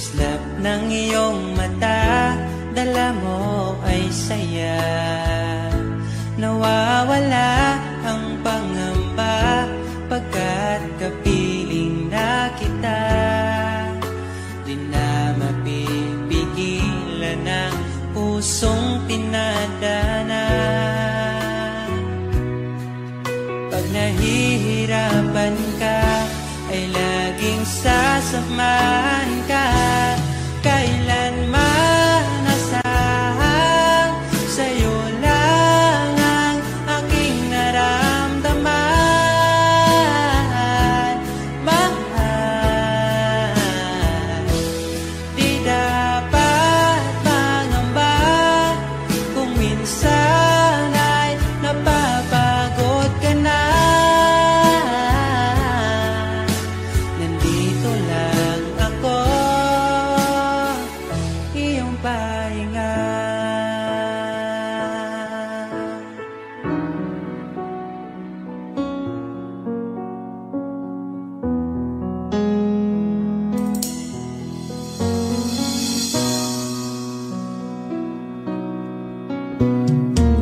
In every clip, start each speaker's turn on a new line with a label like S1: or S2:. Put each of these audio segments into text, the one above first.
S1: Kislap ng iyong mata, dala mo ay saya. Nawawala ang pangamba pagkat kapiling na kita. Di na mapipigilan ang pusong pinadana. Pag nahihirapan ka, ay laging sasamahan ka. Kailanman nasahang sa'yo lang ang aking naramdaman. Mahal, di dapat mangamba kung minsan ay napapagod ka na. Nandito lang ako, iyong pahinga.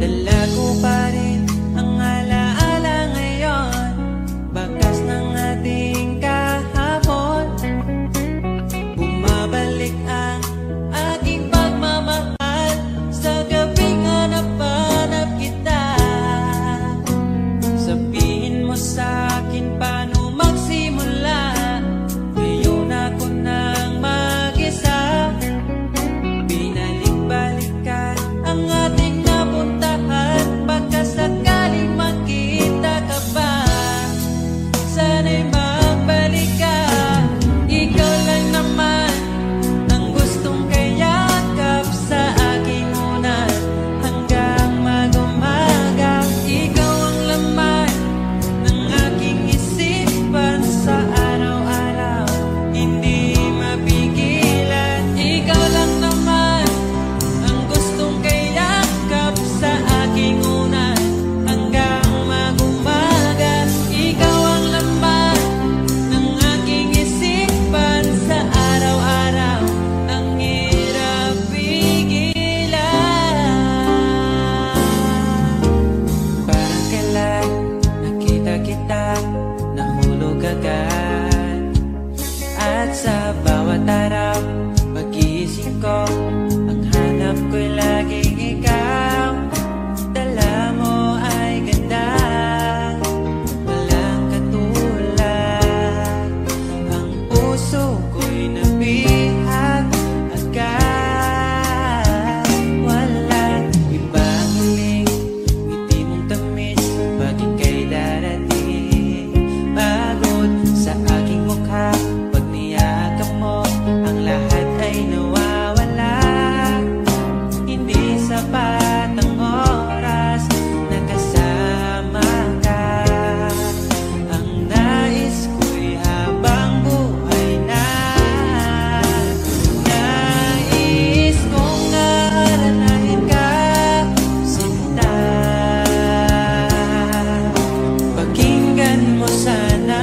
S1: Dala ko pa rin ang alaala ngayon, bakas ng ating kahapon. Bumabalik ang aking pagmamahal sa gabing hanap-hanap kita. Sabihin mo sa'kin paano magsimula, ngayon ako nang mag-isa. Binalik-balikan ang ating napuntahan, pagkasakaling makita ka pa. Sana'y magbalik ka, ikaw lang naman ang gustong kayakap sa aking unan hanggang mag-umaga. Ikaw ang laman ng aking isipan sa araw-araw, hindi mapigilan. Ikaw lang naman ang gustong kayakap sa aking unan hanggang mag-umaga. Ikaw ang laman ng aking isipan sa araw-araw, ang hirap pigilan. Parang kailan nakita kita, nahulog agad. At sa bawat araw, pag-iisip ko, ang hanap ko'y laging ikaw. Dala mo ay ganda, walang katulad. Ang puso ko'y nabihag agad. Walang ibang hiling, ngiti mong tamis pag ika'y darating. Pagod sa aking mukha, pag niyakap mo, ang lahat ay nawawala. Hindi sapat ang oras na kasama ka. Ang nais ko'y habang buhay na. Nais kong aalalahin ka, sinta. Pakinggan mo sana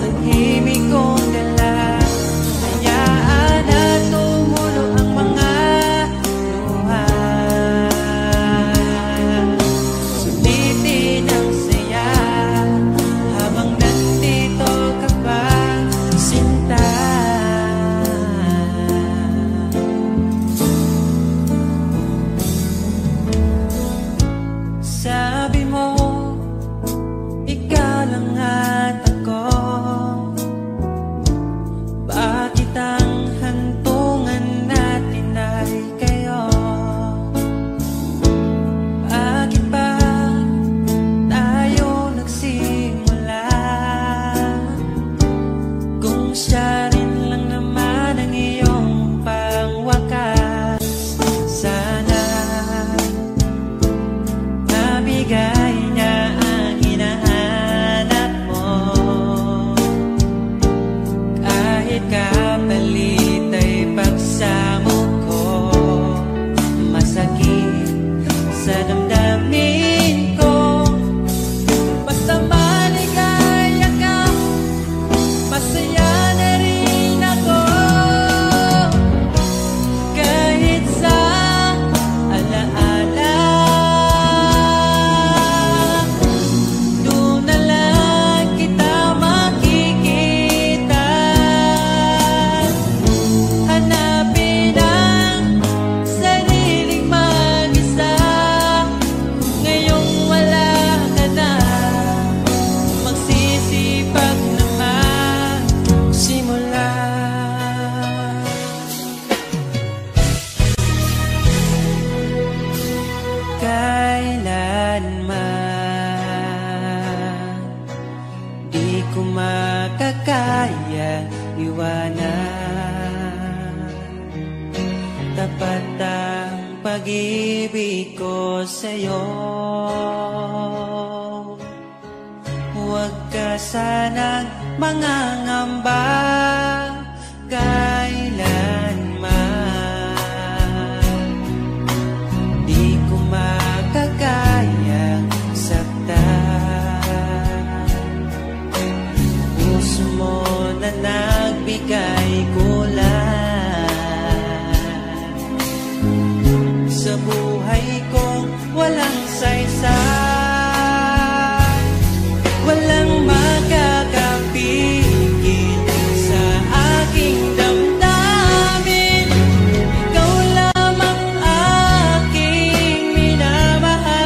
S1: ang himig kong dala. Hayaan na tumulo ang mga luha. ang pag-ibig ko sa'yo. Huwag ka sanang mangangamba kailanman. Di ko makakayang saktan. Puso mo na nagbigay kulan sa buhay kong walang saysay. Walang makakapigil sa aking damdamin. Ikaw lamang aking minamahal.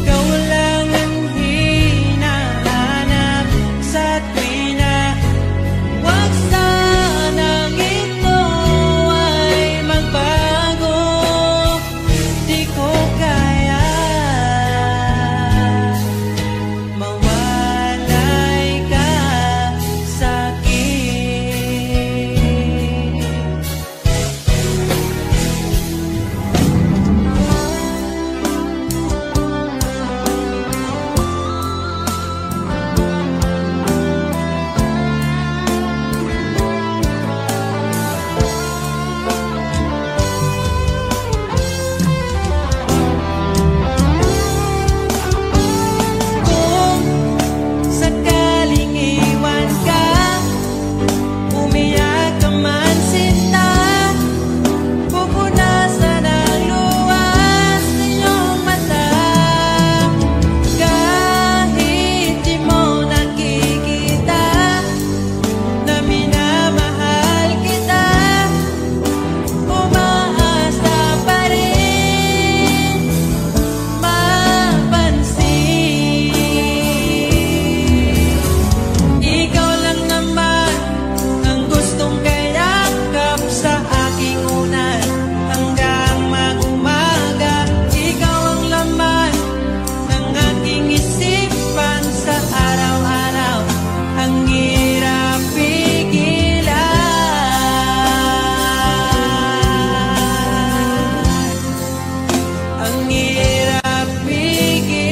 S1: Ikaw lang ang hinahanap sa tuwina. Huwag sanang ito ay magbago. Di ko kaya mawalay ka sa'kin. Kung sakaling iwan ka, umiyak ka man sinta, pupunasan ang luwas ng iyong mata. Kahit di mo nakikita na minamahal kita, umaasa pa rin mapansin. Ikaw lang naman ang gustong kayakap sa aking unan hanggang mag-umaga. Ikaw ang laman ng aking isipan sa araw-araw. Ang hirap pigilan, ang hirap pigilan.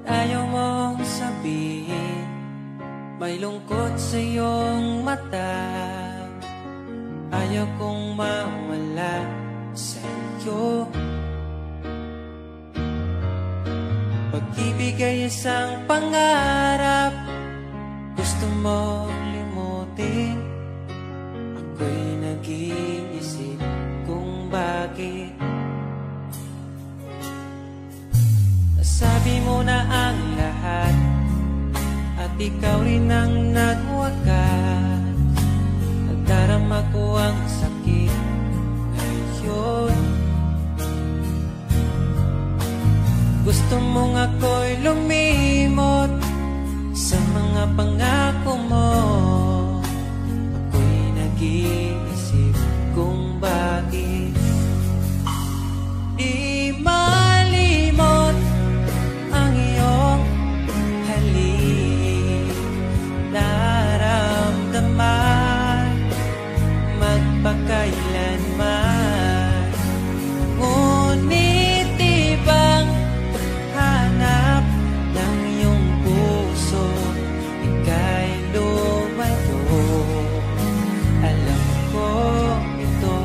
S1: Ayaw mong sabihin may lungkot sa iyong mata. Ayaw kong mawala sa iyo. Pag-ibig ay isang pangarap, gusto mo limutin. Ako'y nag-iisip kung bakit nasabi mo na ang lahat at ikaw rin ang nagwakas. Nagdarama ko ang sakit ngayon. Gusto mong ako'y lumimot sa mga pangako mo. Ako'y nag-iisip kung bakit di malimot ang iyong halik. Naramdaman magpakailanman. Ngunit ibang hanap ng iyong puso, ika'y lumayo. Alam ko ito.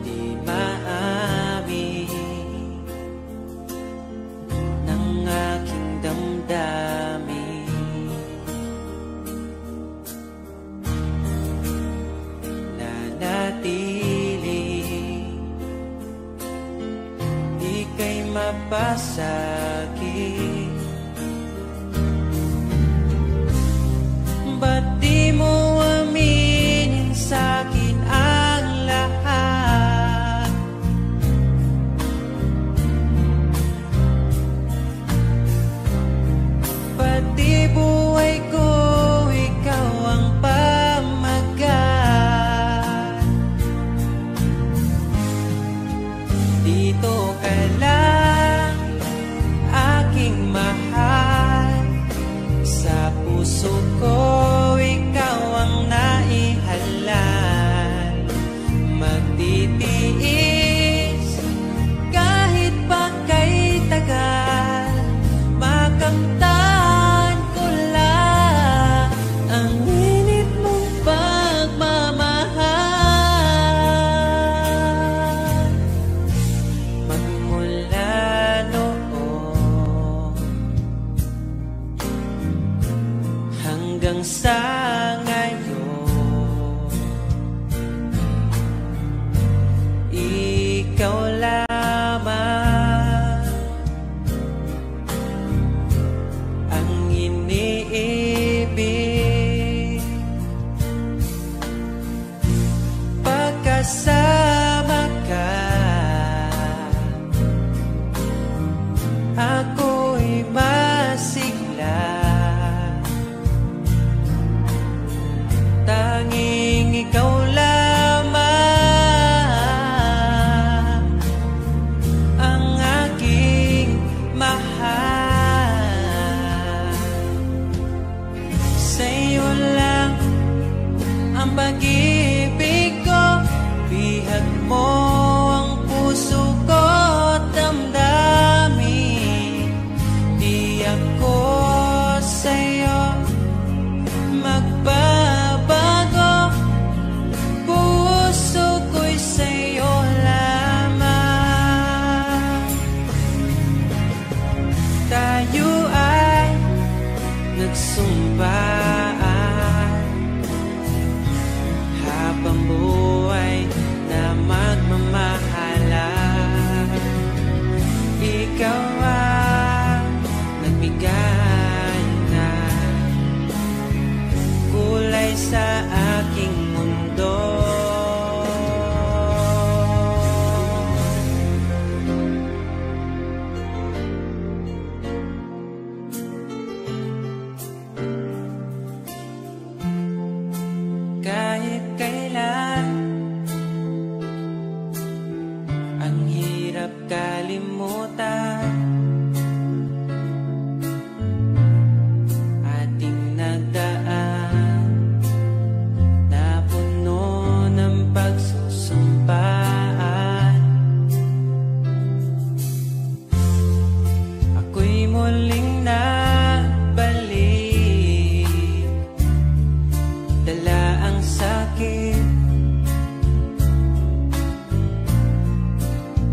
S1: Di maamin ng aking damdamin. Nanatili, ika'y mapasakit. Ba't di mo aminin sa'kin ang lahat? Pati buhay ko, ikaw ang pamagat. ikaw lamang ang iniibig. Pagkasama ka, ako'y masigla. Tanging ikaw lamang ang aking mahal. Sa'yo lang ang pag-ibig ko, bihag mo ang puso ko't damdamin. Di ako sa'yo magbabago, puso ko'y sa'yo lamang. Tayo ay nagsumpaan habang buhay na magmamahalan. Ikaw ang nagbigay ng kulay sa aking mundo. Kahit kailan ang hirap kalimutan, ating nagdaan na puno ng pagsusumpaan. Ako'y muling nabalik, dala ang sakit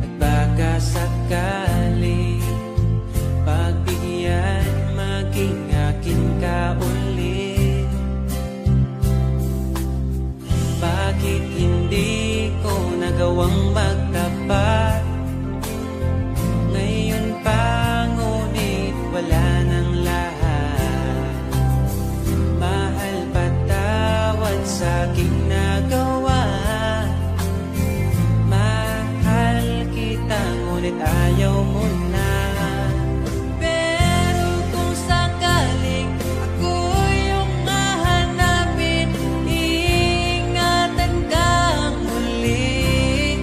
S1: at baka sakali pagbigyan maging akin ka ulit. Bakit hindi ko nagawang magtapat ngayon pa, ngunit wala nang lahat. Mahal, patawad sa aking nagawa. Mahal kita, ngunit ayaw mo na. Pero kung sakaling ako yung hahanapin, iingatan kang muli.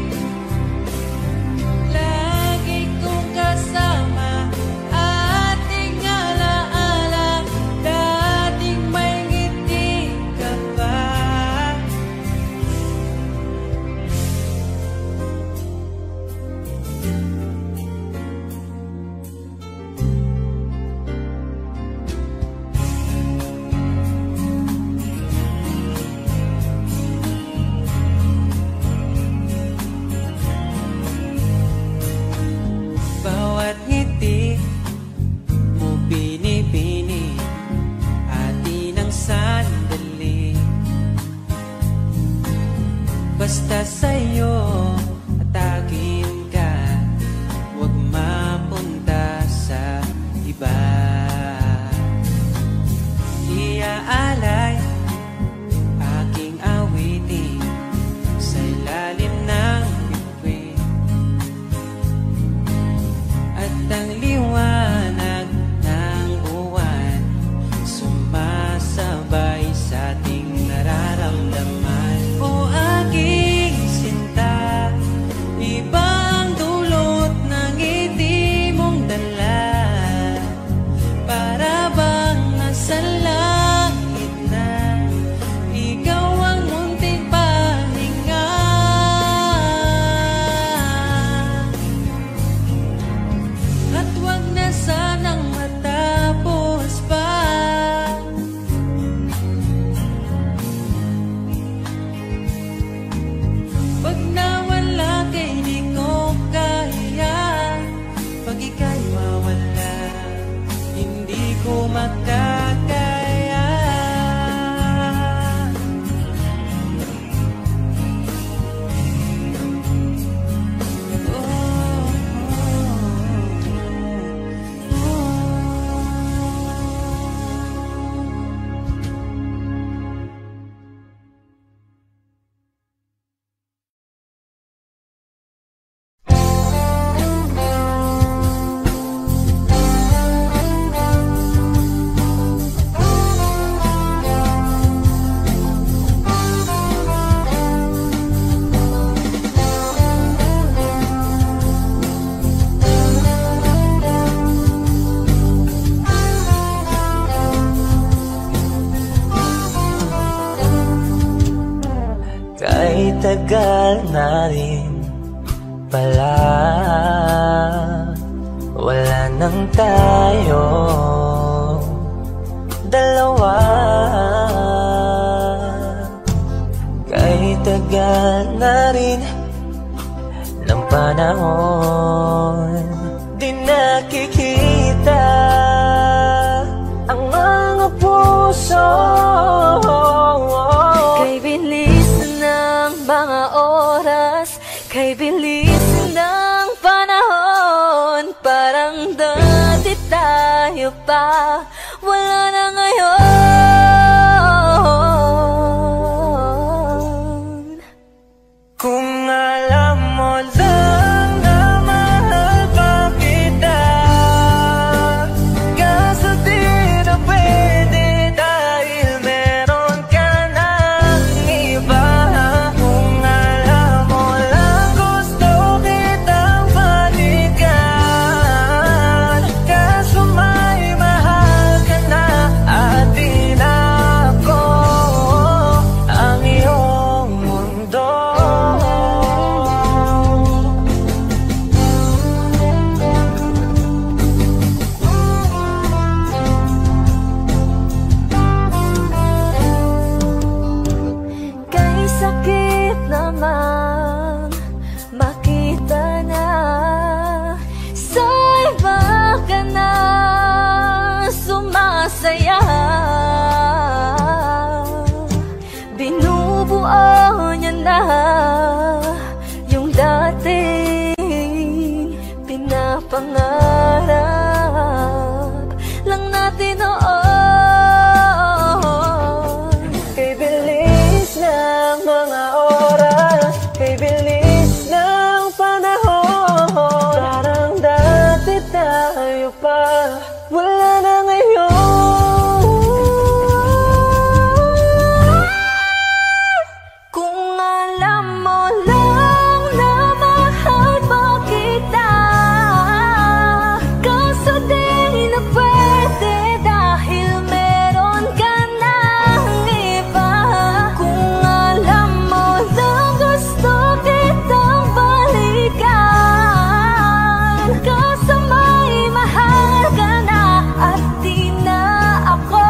S1: Lagi kong kasama, ating alaala, dating may ngiti ka pa.
S2: tagal na rin pala, wala nang tayo dalawa. Kahit tagal na rin ng panahon, di nakikita ang mga puso.
S3: Kay bilis ng mga oras, kay bilis ng panahon, parang dati tayo pa, wala na ngayon.
S2: Kung alam mo lang na mahal pa kita, kaso di na pwede dahil meron ka ng iba. Kung alam mo lang gusto kitang balikan, kaso may mahal ka na at di na ako ang iyong mundo.
S3: Kay sakit naman makita na sa iba ka na sumasaya. Binubuo niya na yung dating pinapangarap lang natin noon.
S2: Kay bilis ng mga oras, kay bilis ng panahon, parang dati tayo pa, wala na ngayon.
S3: Kung alam mo lang na mahal pa kita, kaso di na pwede dahil meron ka ng iba. Kung alam mo lang gusto kitang balikan, kaso may mahal ka na at di na ako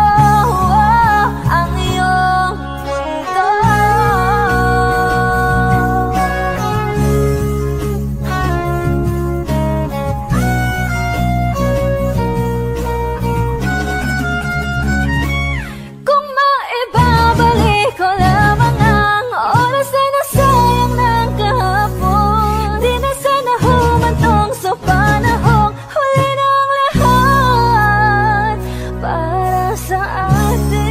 S3: ang iyong mundo. Kung maibabalik ko lamang ang oras na nasayang ng kahapon, di na sana humantong sa panahong huli ng lahat para sa atin.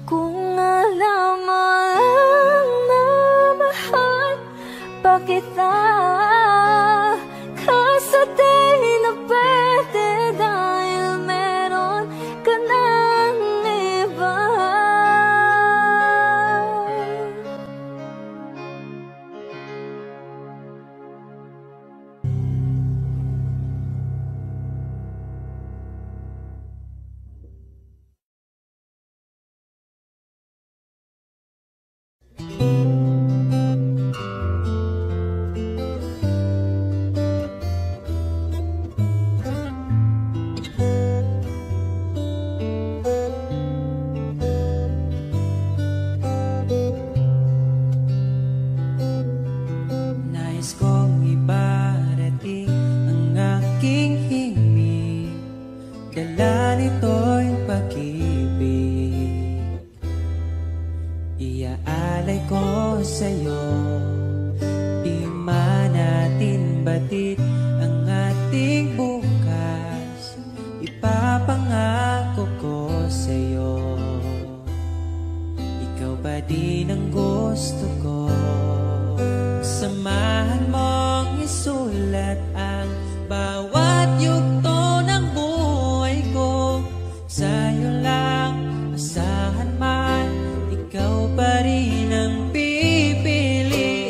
S3: Kung alam mo lang na mahal pa kita, kaso di na pwede dahil meron ka ng iba.
S1: Nais kong ibarating ang aking himig, dala nito'y pag-ibig. Iaalay ko sa'yo, di man natin batid ang ating bukas, ipapangako ko sa'yo, ikaw pa din ang gusto ko. Samahan mong isulat ang bawat yugto ng buhay ko. Sa'yo lang asahan man, ikaw pa rin ang pipili.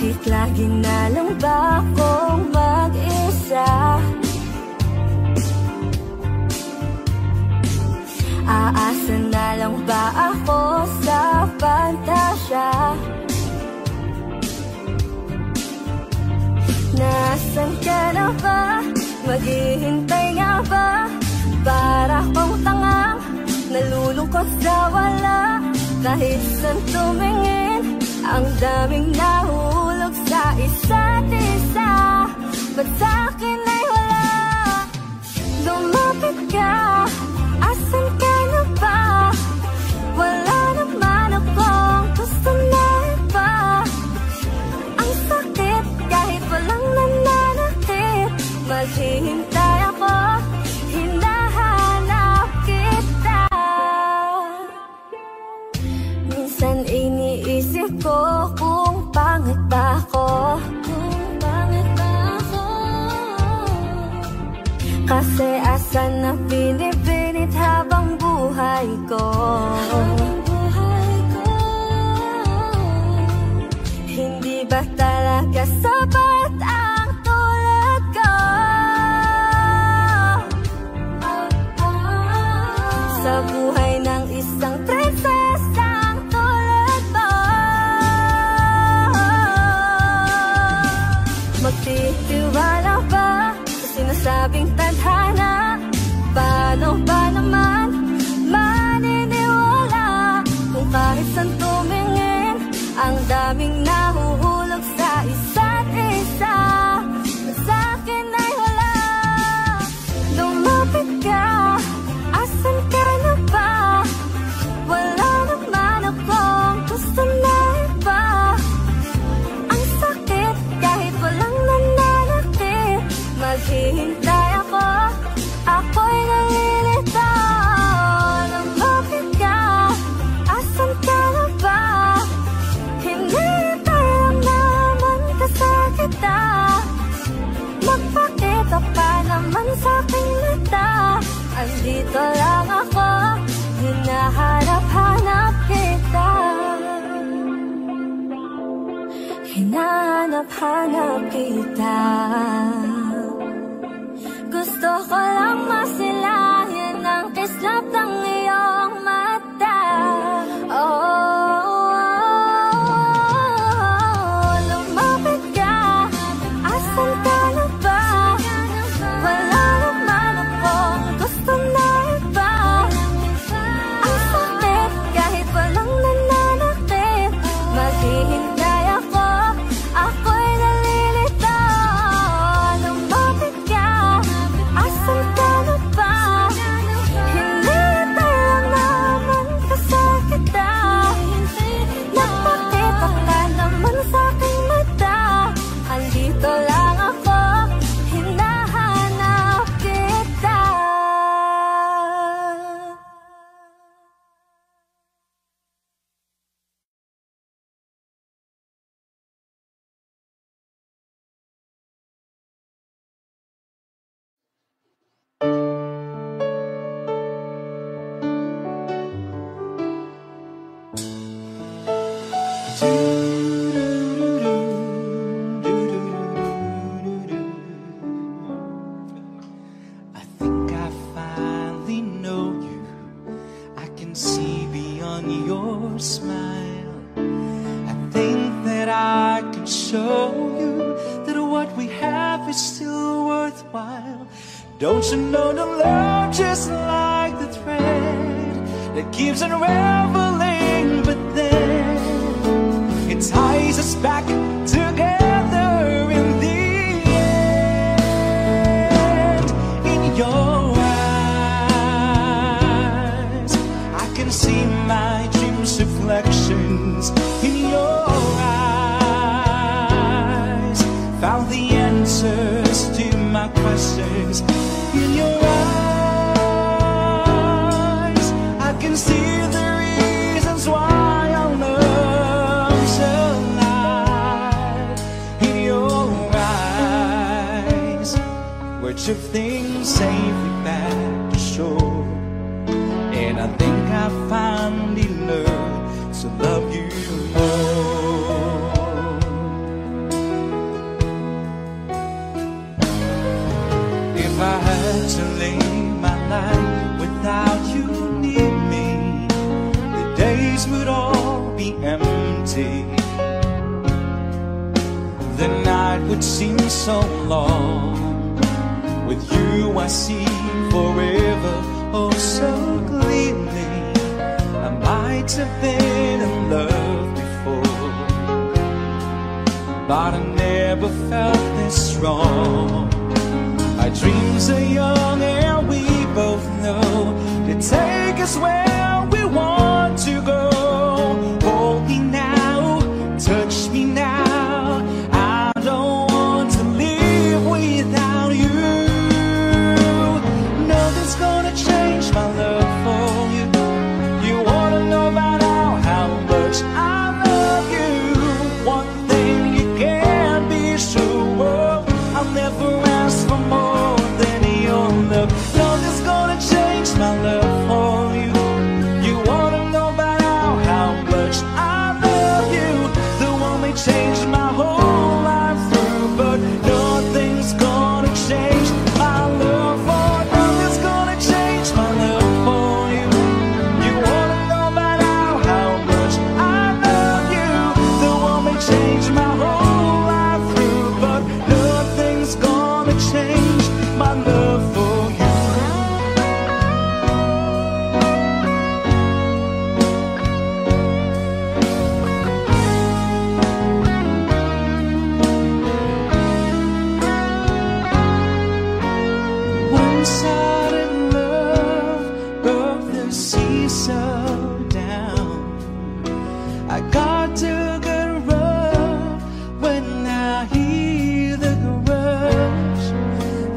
S3: Bakit lagi na lang ba akong mag-isa? Aasa na lang ba ako sa pantasya? Nasaan ka na ba? Maghihintay nga ba? Para kong tangang nalulungkot sa wala. Kahit saan tumingin, ang daming nahulog sa isa't isa. Ba't sa'kin ay wala? Lumapit ka, asan ka na ba? Wala naman akong gusto na iba. Ang sakit kahit walang nananakit. Maghihintay ako, hinahanap kita. Minsan iniisip ko kung pangit ba ako. Kasi asan na pinipinit habang buhay ko. Hindi ba talaga sapat ang tulad ko? Sa buhay ng isang prinsesang tulad mo. Magtitiwala ba sa sinasabing tadhana? Paano ba naman maniniwala kung kahit saan tumingin, ang daming nahuhulog sa isa't isa? Sa'kin ay wala. Lumapit ka, asan ka na ba? Wala naman akong gusto na iba. Ang sakit kahit walang nananakit. Maghihintay ako, ako'y nalilito. Lumapit ka, asan ka na ba? Hinihintay lang naman kasakita. Magpakita pa naman sa'king mata. Andito lang ako, hinahanap-hanap kita. Hinahanap-hanap kita. Gusto ko lang masilayan ang kislap ng iyong mata. Lumapit ka, asan ka na ba? Wala naman akong gusto na iba. Ang sakit kahit walang nananakit. Maghihintay ako, ako'y nalilito. Lumapit ka, asan ka na ba? Hinihintay lang naman kasakita. Nagpakita ka naman sa'king mata. Andito lang ako, hinahanap kita.
S1: I think I finally know you. I can see beyond your smile. I think that I can show you that what we have is still worthwhile. Don't you know the love just like the thread that keeps unraveling, but then it ties us back together in the end. In your eyes, I can see my dreams' reflections. In your eyes, found the answers to my questions. In your eyes, I can see the reasons why our love's alive. In your eyes, we're drifting safely back to shore. And I think I finally learned to love you more. it seems so long. With you I see forever, oh so clearly. I might have been in love before, but I never felt this strong. Our dreams are young and we both know they take us where we want to go. Hold me now, touch me now, I don't want to live without you. Nothing's gonna change my love for you. You wanna know by now how much I love you. One thing you can't be sure of, I'll never ask for more than your love. Nothing's gonna change my love for you. You wanna know by now how much I love you. The one may change my whole life through, but nothing's gonna change my love for. Nothing's gonna change my love for you. You wanna know by now how much I love you. The one may change my whole life through, but nothing's gonna change my love for you. One sudden love broke the seesaw down. I got to get rough when I hear the garage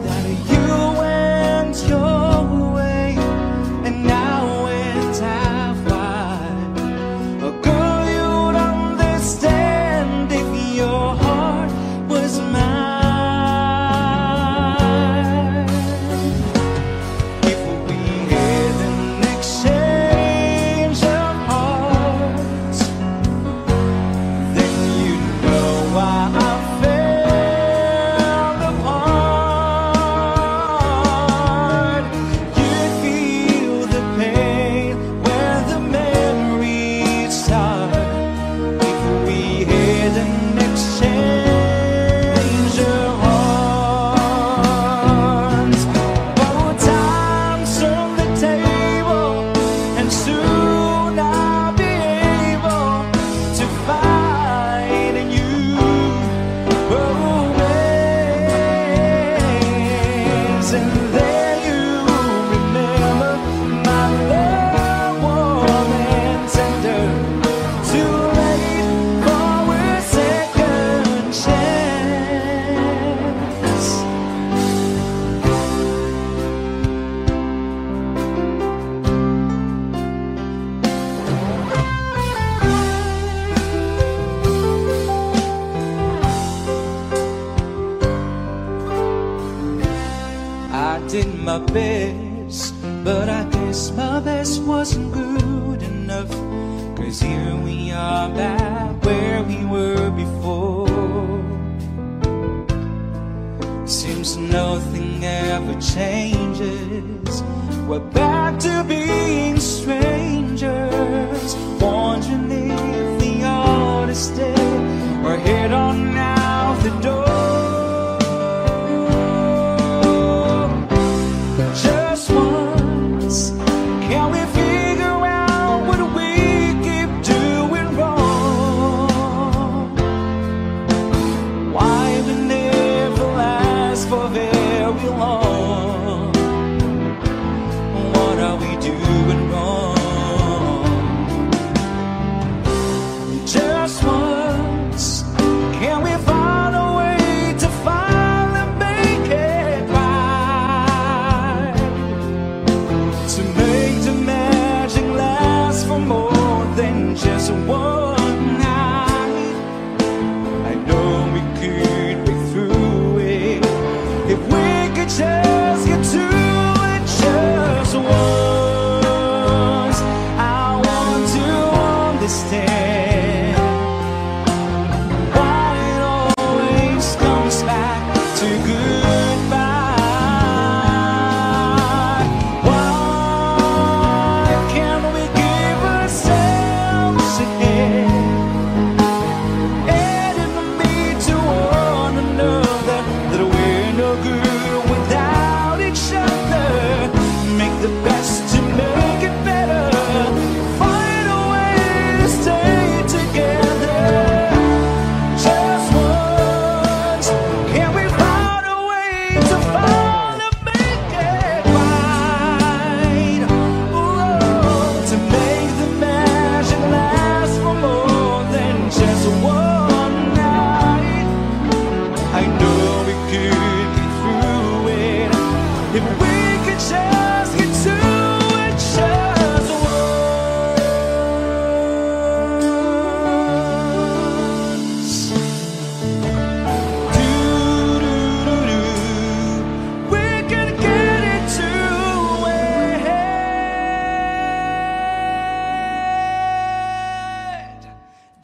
S1: that you went your way and I went half wide. Oh girl, you'd understand if your heart was mine. If we had an exchange of hearts, then you know why I fell apart. You'd feel the pain where the memories start. If we had an exchange of hearts, both times on the table, and soon I'll be able to find in you romance. And then you remember my love warm and tender. Too late for a second chance. I did my best, but I guess my best wasn't good enough. 'Cause here we are back where we were before. Seems nothing ever changes. We're back to being strangers, wondering if we ought to stay or head on out the door. Just once, can we figure out what we keep doing wrong? Why we never last for very long? What are we doing wrong? Just once.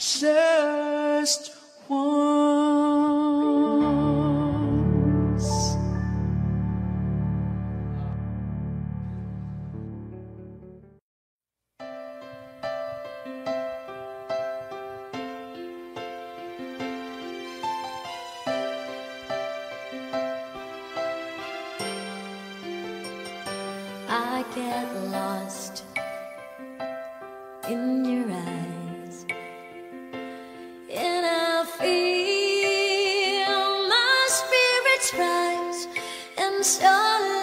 S1: just once.
S3: I get lost in your eyes, and I feel my spirits rise, and so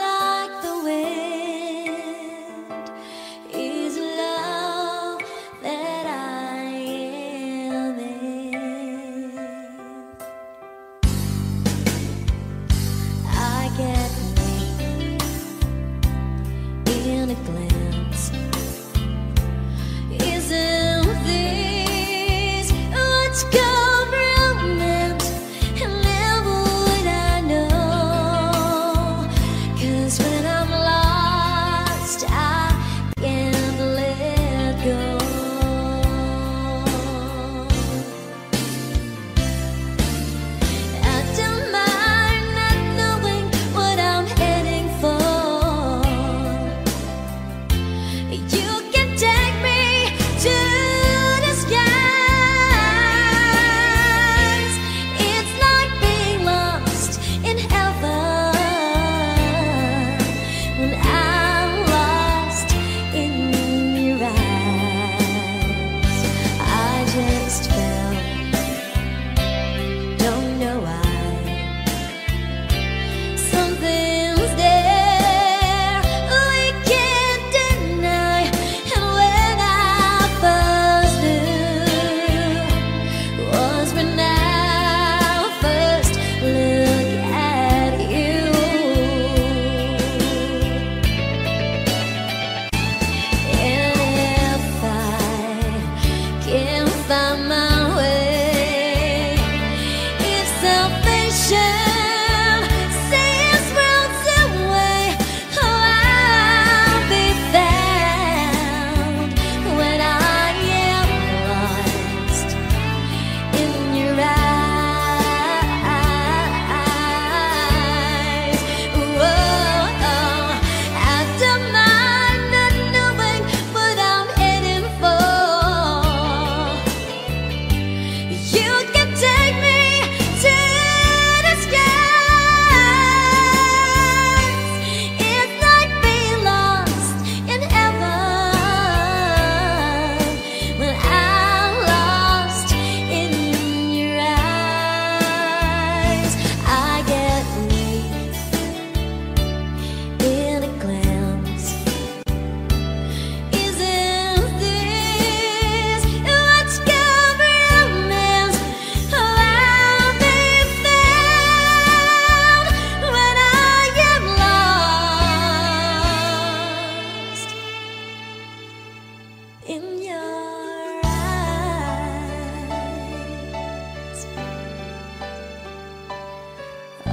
S3: like the wind is love that I am in. I get in a glance. Isn't this what's called romance? And never would I know, 'cause when I'm lost I can't let go. I don't mind not knowing what I'm heading for. You can take me to the skies. It's like being lost in heaven when I'm lost in your eyes. I just felt, don't know why, something's there we can't deny. And when I first knew was when I first look at you. And if I can't find my way, if salvation says worlds away, oh, I'll be found when I am lost in your eyes. Whoa, I don't mind not knowing what I'm heading for. You can take me to the skies. It's like being lost in heaven when I'm lost in your eyes. I get weak in a glance. Isn't this what's called romance? Oh, I'll be found when I am lost in your eyes. Oh.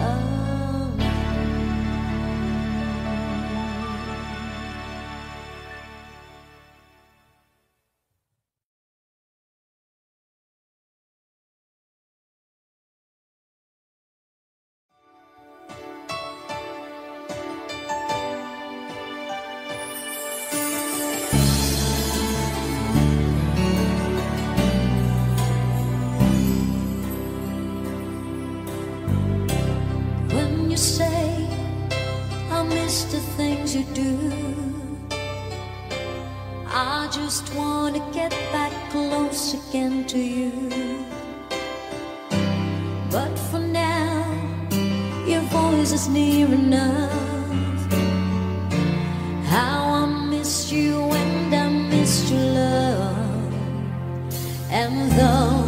S3: When you say I miss the things you do, I just wanna get back close again to you. But for now, your voice is near enough. How I miss you and I miss your love. And though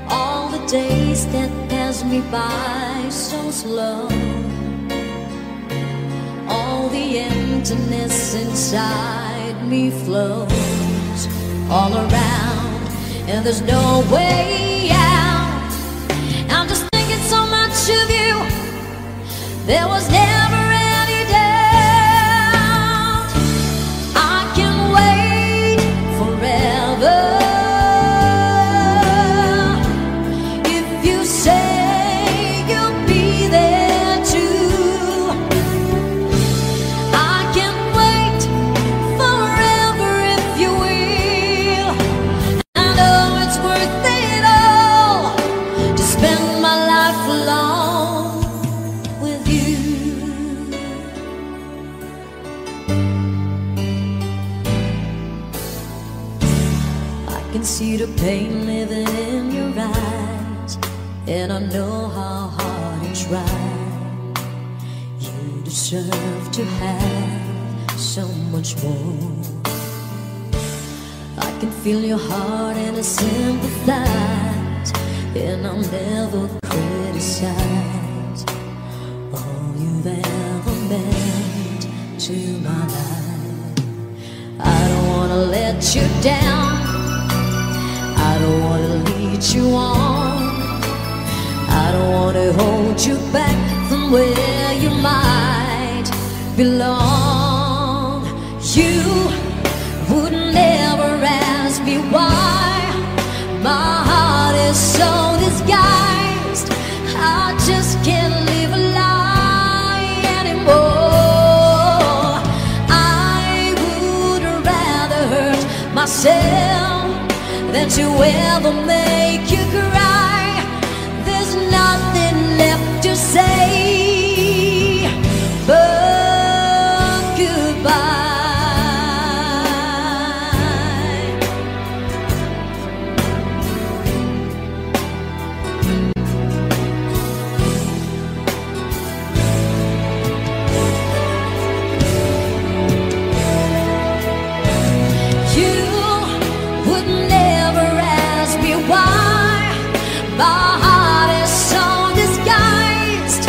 S3: all the days that pass me by so slow, all the emptiness inside me flows all around, and there's no way out. I'm just thinking so much of you. There was never any doubt I can wait forever. see the pain living in your eyes, and I know how hard you try. You deserve to have so much more. I can feel your heart and I sympathize, and I'll never criticize all you've ever meant to my life. I don't wanna let you down, I don't wanna lead you on, I don't wanna hold you back from where you might belong. You would never ask me why my heart is so disguised. I just can't live a lie anymore. I would rather hurt myself than to ever make you cry. There's nothing left to say but goodbye. My heart is so disguised,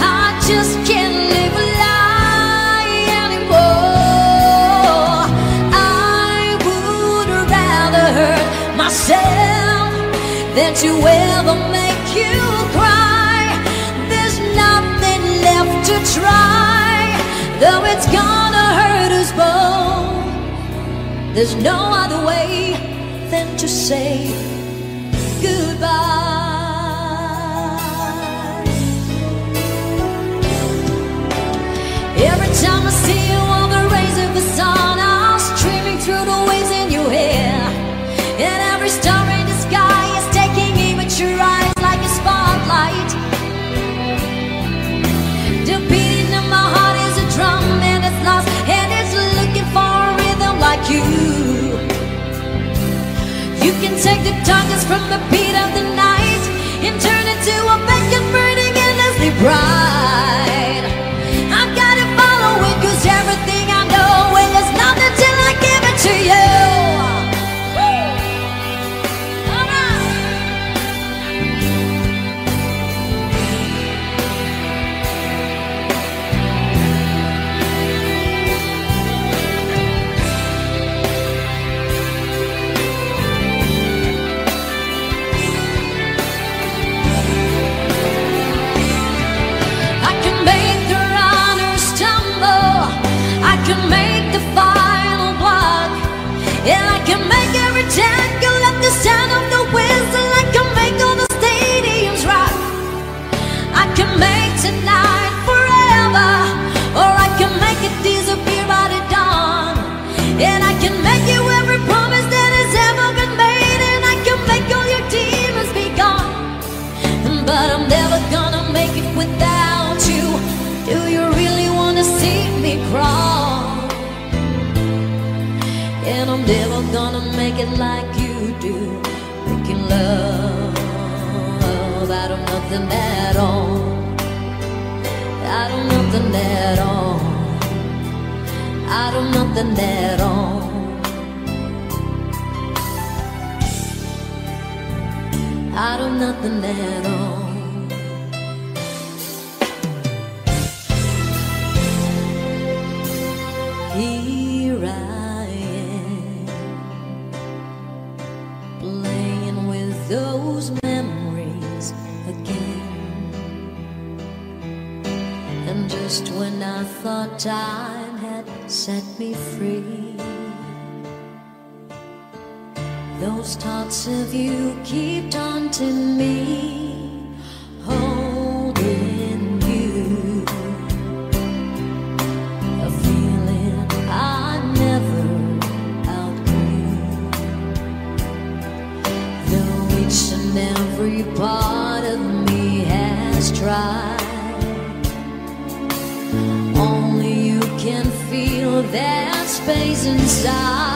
S3: I just can't live a lie anymore. I would rather hurt myself than to ever make you cry. There's nothing left to try, though it's gonna hurt us both. There's no other way than to say goodbye. Every time I see you on the rays of the sun, I'm streaming through the waves in your hair, and every star in the sky is taking aim at your eyes like a spotlight. The beating of my heart is a drum, and it's lost, and it's looking for a rhythm like you. You can take the darkness from the beat of the night and turn it to a beacon burning endlessly bright. I've got to follow it, 'cause everything I know, well, it's nothing till I give it to you. Make the final block, and I can make every tangle at the sound of the whistle. I can make all the stadiums rock. I can make tonight forever, or I can make it disappear by the dawn. And I can make you every promise that has ever been made, and I can make all your demons be gone. But I'm never gonna make it without you. Do you really wanna see me crawl? And I'm never gonna make it like you do, making love out of nothing at all, out of nothing at all, out of nothing at all, out of nothing at all. Here I am, playing with those memories again. And just when I thought time had set me free, those thoughts of you keep taunting me, holding you, a feeling I never outgrew. Though each and every part of me has tried, only you can feel that space inside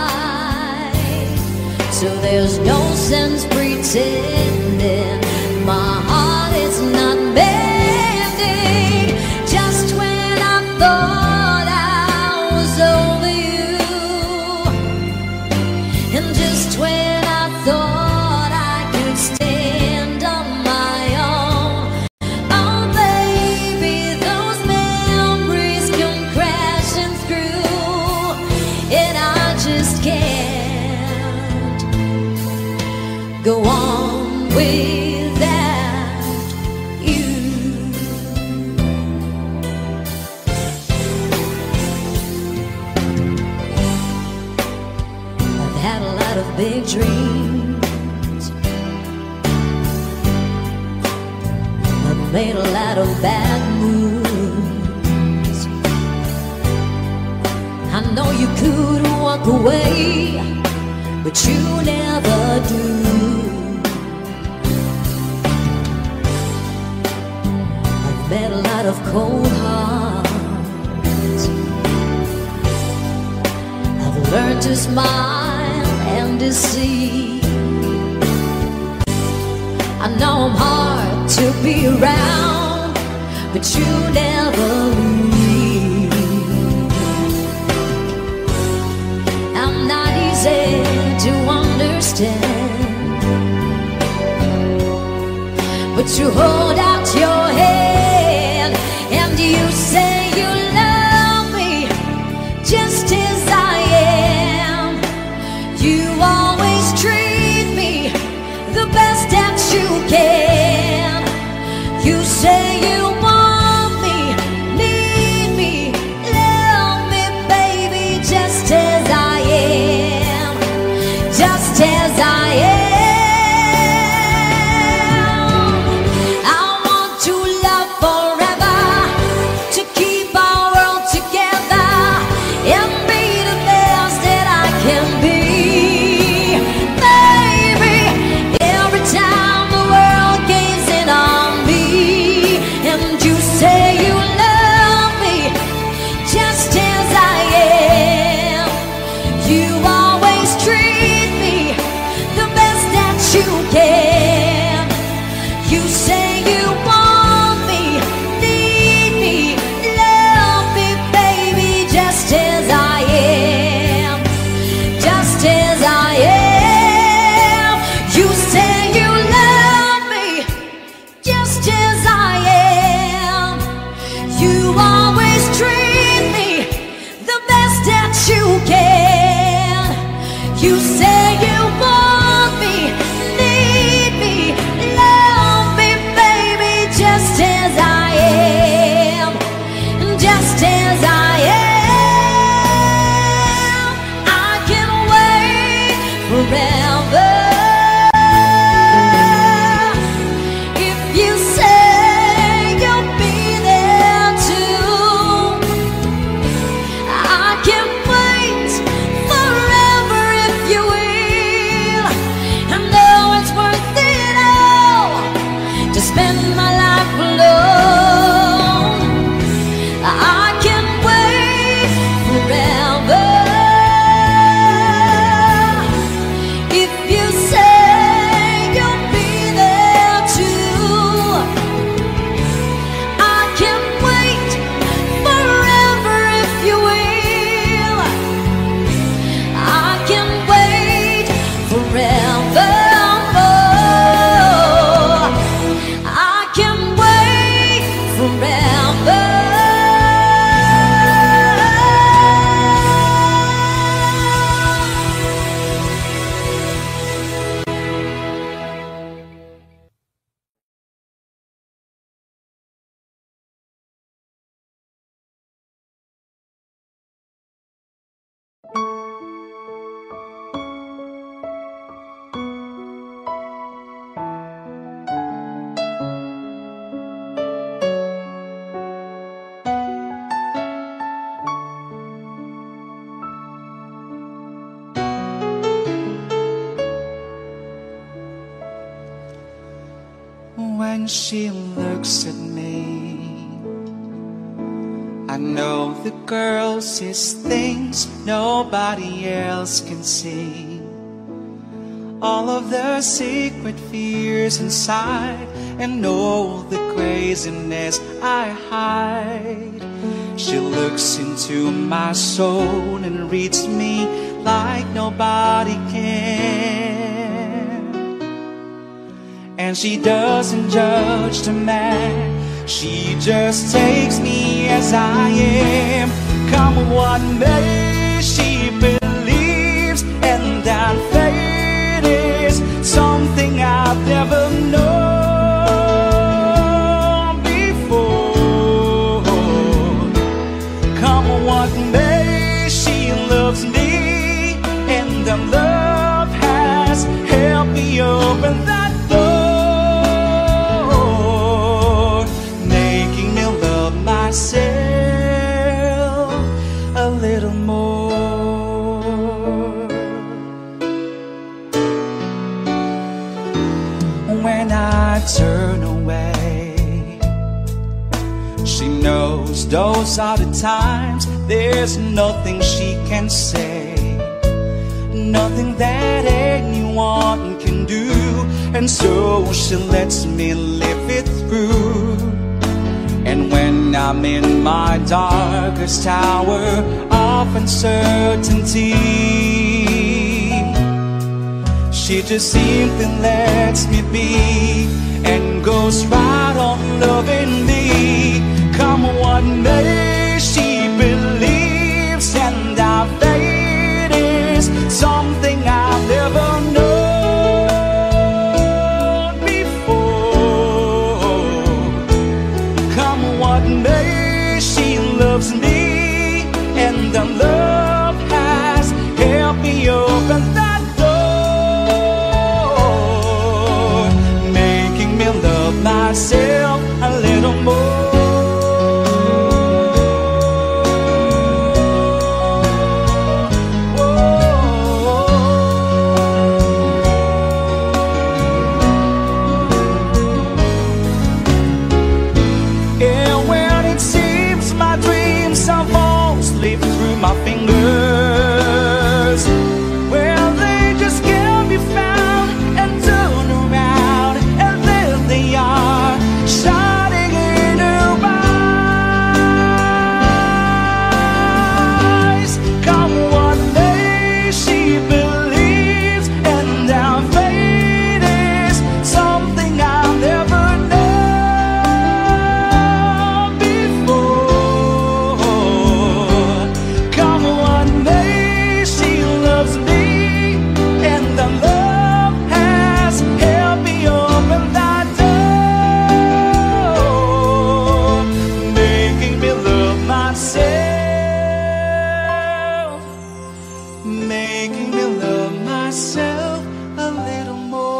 S3: so there's no sense pretending my heart is not bending. Just when I thought I was over you, and just when I thought I could stand on my own, oh baby, those memories come crashing through, and I just can't go on without you. I've had a lot of big dreams, I've made a lot of bad moves. I know you could walk away, but you never do. I've met a lot of cold hearts, I've learned to smile and to see. I know I'm hard to be around, but you never leave. I'm not easy to understand, but you hold out your hand and you say you love me just as I am. You always treat me the best that you can. You say you want me, need me, love me, baby, just as I am, just as I am. I want to love forever, to keep our world together and be the best that I can be. Baby, every time the world gaze in on me and you say you love me just as I am, you always treat me the best that you can. You say you want me, need me, love me, baby, just as I am, just as I am. You say you love me just as I am. You always treat me the best that you can. You say you want me, need me, love me, baby, just as I am, just as I am. I can wait forever if you say you'll be there too. I can wait forever if you will. I know it's worth it all to spend my life alone. I can wait forever if you say you'll be there too. I can wait forever if you will. I can wait forever. I can wait forever.
S1: When she looks at me, I know the girl sees things nobody else can see. all of the secret fears inside, and all the craziness I hide. She looks into my soul and reads me like nobody can. And she doesn't judge the man, she just takes me as I am. Come what may, she believes, and that fate is something I've never known before. Come what may, she loves me, and the love has helped me open that door, making me love myself a little more. When I turn away, she knows those are the times. There's nothing she can say, nothing that anyone can do, and so she lets me live it through. And when I'm in my darkest hour of uncertainty, she just simply lets me be and goes right on loving me. Come what may, she believes, and our fate is something I've never known before. Come what may, she loves me, and the love has helped me open that door, making me love myself a little more. My fingers, well, they just can't be found, and turn around, and there they are, shining in her eyes. Come what may, she believes, and our fate is something I've never known before. Come what may, she loves me, and the love has helped me open that door, making me love myself, making me love myself a little more.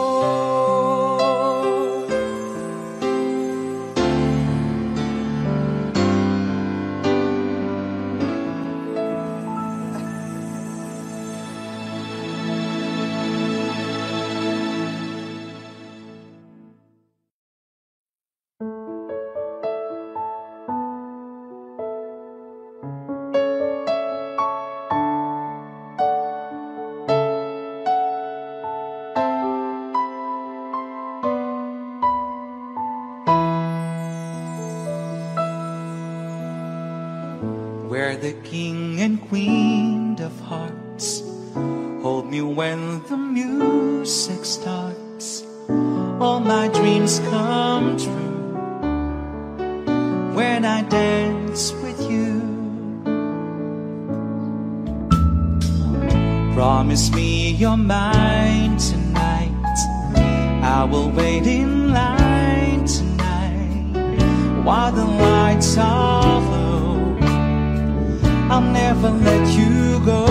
S1: We're the king and queen of hearts. Hold me when the music starts. All my dreams come true when I dance with you. Promise me you're mine tonight. I will wait in line tonight while the lights are low. I'll never let you go.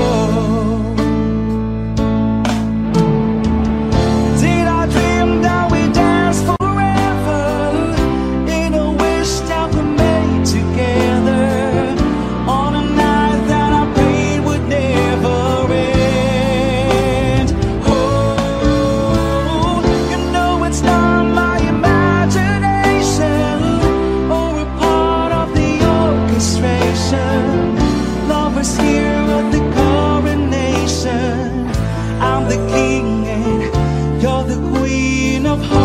S1: Did I dream that we danced forever in a wish that we made together on a night that I prayed would never end? Oh, you know it's not my imagination or a part of the orchestration. Lovers here at the coronation. of hearts.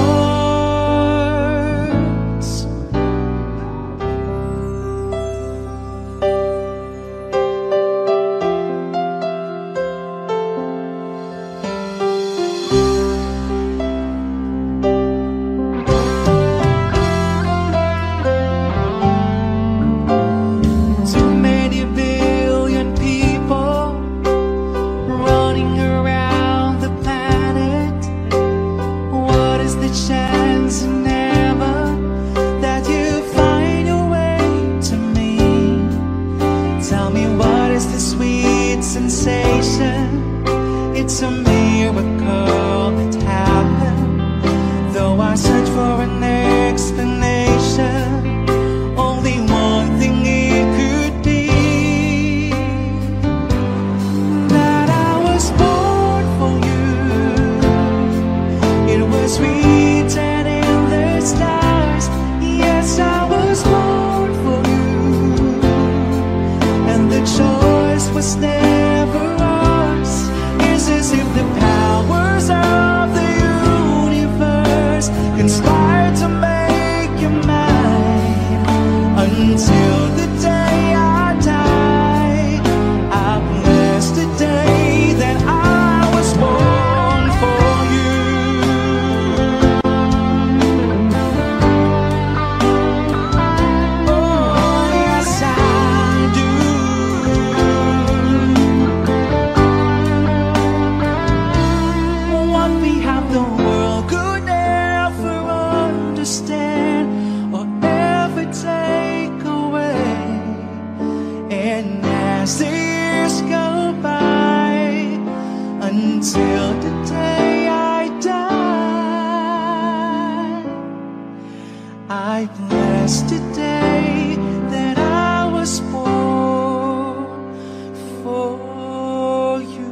S1: Too many billion people running around the planet. What is the chance in heaven that you find your way to me? Tell me, what is the sweet sensation? It's a miracle that happened. Though I search for an explanation, only one thing it could be: that I was born for you. It was written in the stars. Yes, I was born for you, and the choice was never ours. It's as if the powers of the universe conspired to make you mine. Until the day I die, I bless the day that I was born for you. Oh, yes, I do. What we have the world could never understand or ever take away. And as the years go by, until the day I die, I bless the day that I was born for you.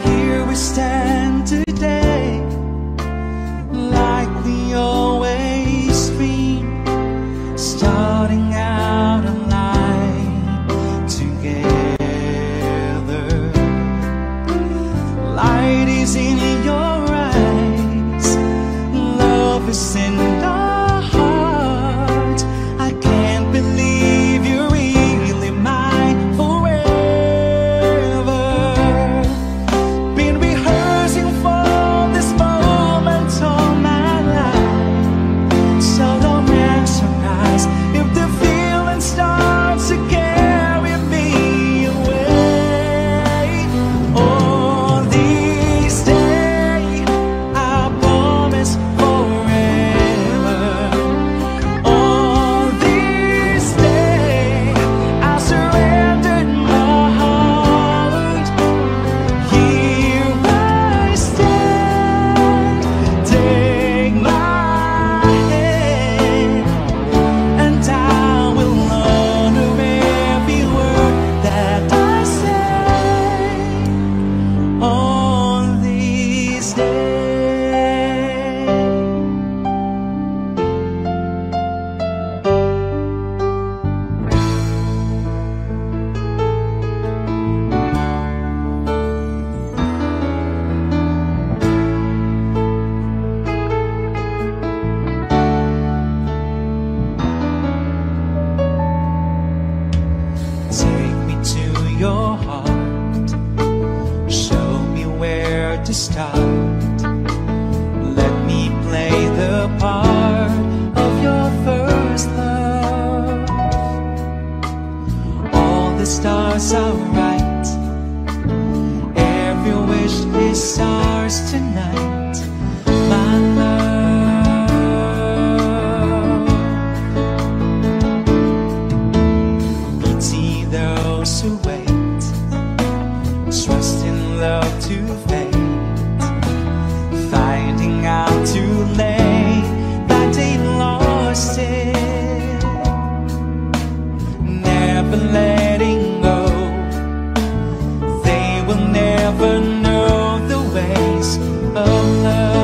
S1: Here we stand today, like we always been, starting out alive together. Light is in your eyes, love is in our hearts. I can't believe you're really mine forever. Been rehearsing for this moment all my life, so don't act surprised if the feeling starts to carry me away. On this day, I promise forever. On this day, I surrendered my heart. Here I stand, take my hand, and I will honor every word that I say on this day. Take me to your heart, show me where to start. Let me play the part of your first love. All the stars are right, every wish is ours tonight, my love. Pity those who wait, trust in love to fade, finding out too late that they lost it, never letting go. They will never know the ways of love.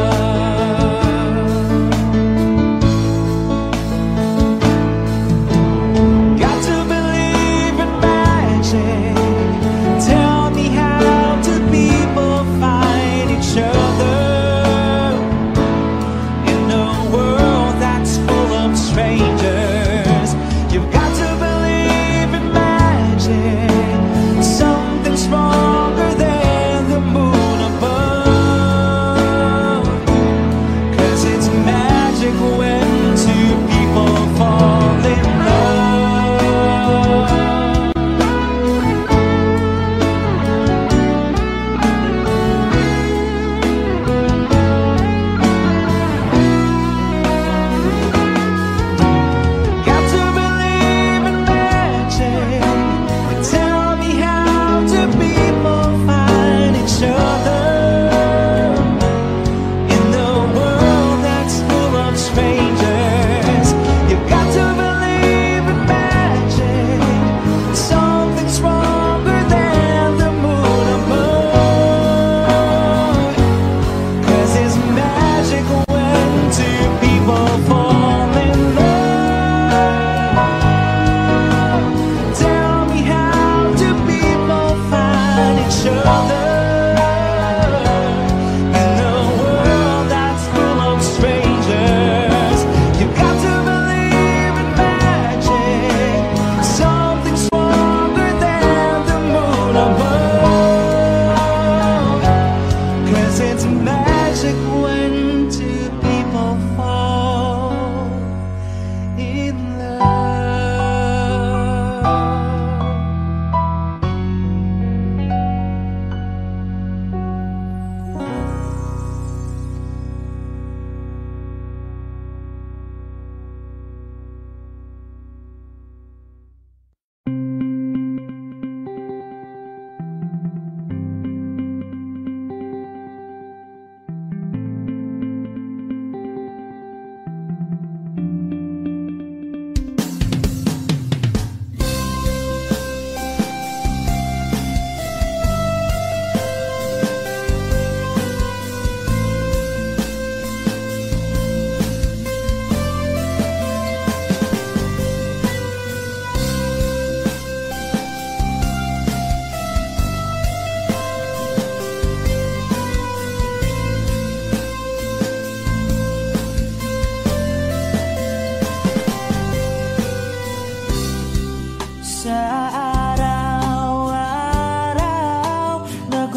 S1: Got to believe in magic.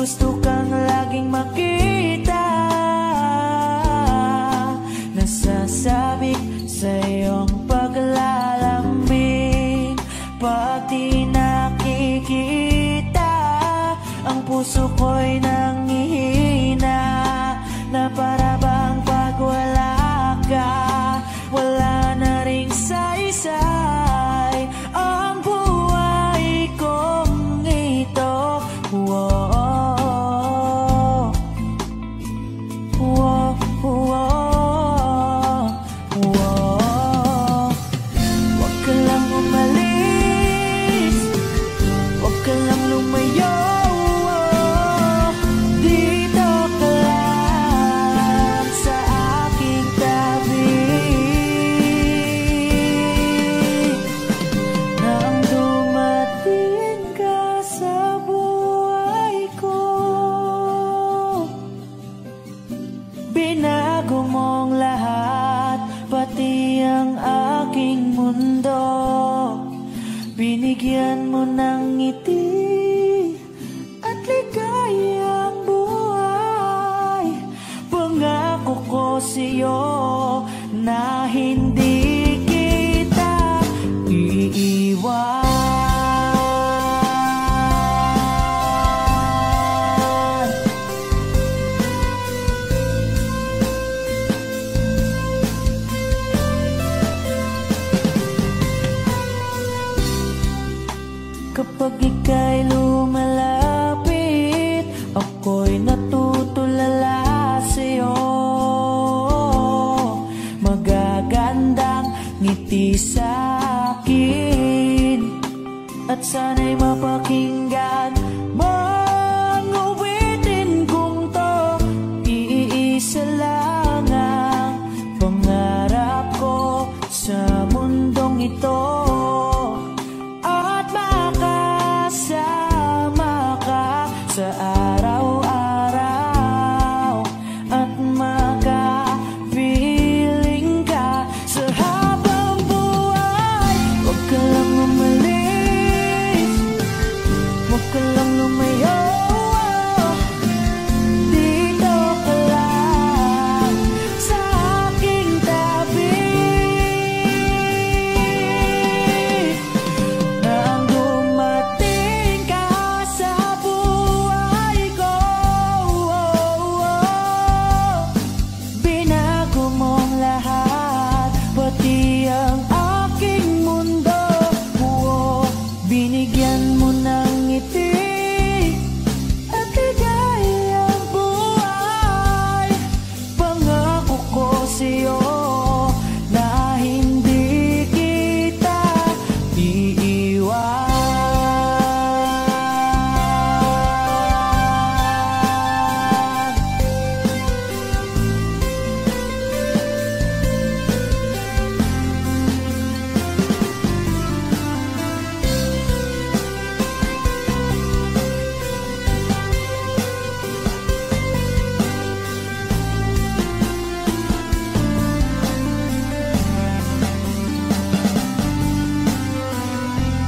S2: gusto kang laging makita. Nasasabik sa iyong paglalambing. Pag di nakikita, ang puso ko'y nanghihina. Na para bang pag wala ka, wala na ring saysay ang buhay kong ito. Whoa, whoa, whoa, whoa. Huwag ka lang umalis, huwag ka lang lumayo. Dito ka lang sa aking tabi. Nang dumating ka sa buhay ko, binago mong lahat, pati ang aking mundo. Binigyan mo ng ngiti at ligayang buhay. Pangako ko sa'yo na hindi kita iiwan. Kapag ika'y lumalapit, ako'y natutulala sa'yo. Magagandang ngiti sa'kin, at sana'y mapakinggan mong awitin kong to. Iisa lang ang pangarap ko sa mundong ito, at makasama ka sa araw-araw, at makapiling ka sa habang buhay. Huwag ka lang umalis, huwag ka lang lumayo. Dito ka lang sa aking tabi. Nang dumating ka sa buhay ko, binago mong lahat, pati ang aking mundo. Binigyan mo ng ngiti at ligayang buhay. Pangako ko sa'yo na hindi kita iiwan.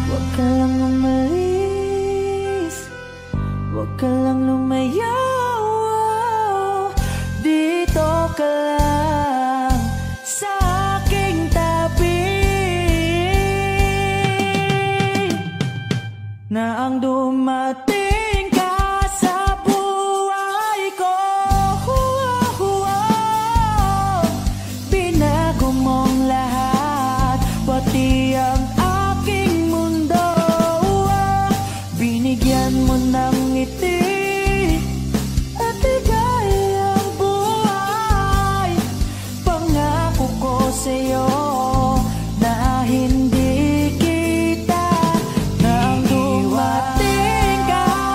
S2: Huwag ka lang umalis, huwag ka lang lumayo. Dito ka lang sa aking tabi. Na ang dumating ka sa buhay ko, binago mong lahat, pati ang aking mundo. Binigyan mo ng ngiti at ligayang buhay. Pangako ko sa'yo na hindi kita nang dumating ka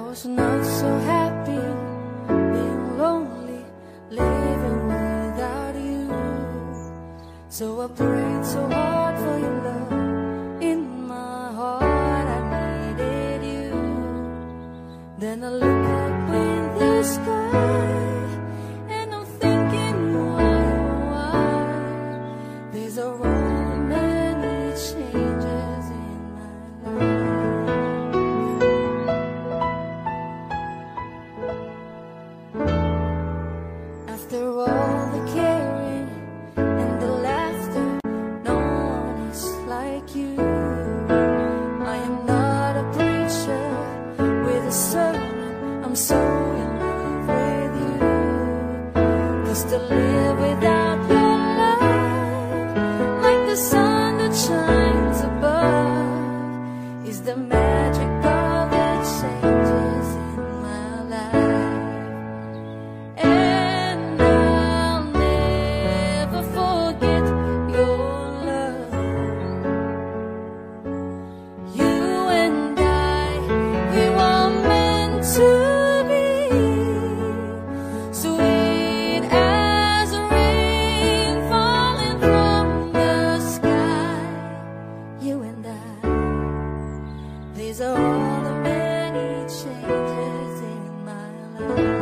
S2: was not so happy, being lonely, living without you. So I prayed so hard for your love. In my heart I needed you. Then I look up in the sky, and I'm thinking why these are all many changes in my life. After all the caring and the laughter, no one is like you. I am not a preacher with a sermon, I'm so in love with you. 'Cause to live without your love, like the sun that shines above, is the magic of the changes in my life. And I'll never forget your love. You and I, we were meant to be, sweet as rain falling from the sky. You and I, these are all the many changes in my life.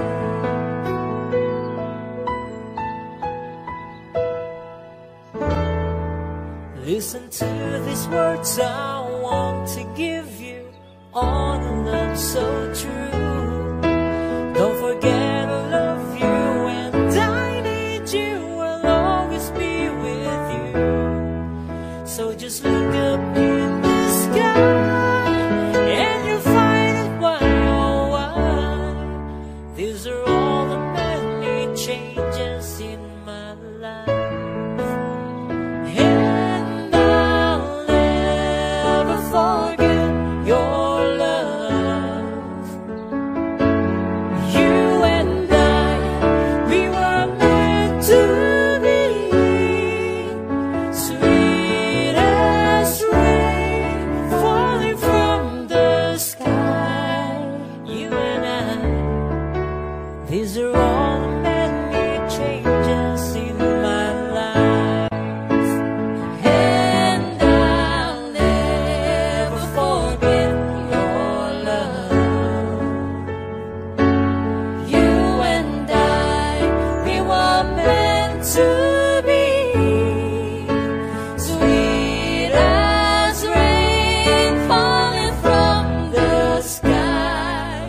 S4: Listen to these words I want to give you, on a love so true. Don't forget I love you and I need you, I'll always be with you. So just look up in the sky and you'll find it why, oh why. These are all the many changes in my to be. Sweet as rain falling from the sky. You and I, these are all the many changes in my life. And I'll never forget your love. You and I, we were meant to be. Sweet as rain falling from the sky.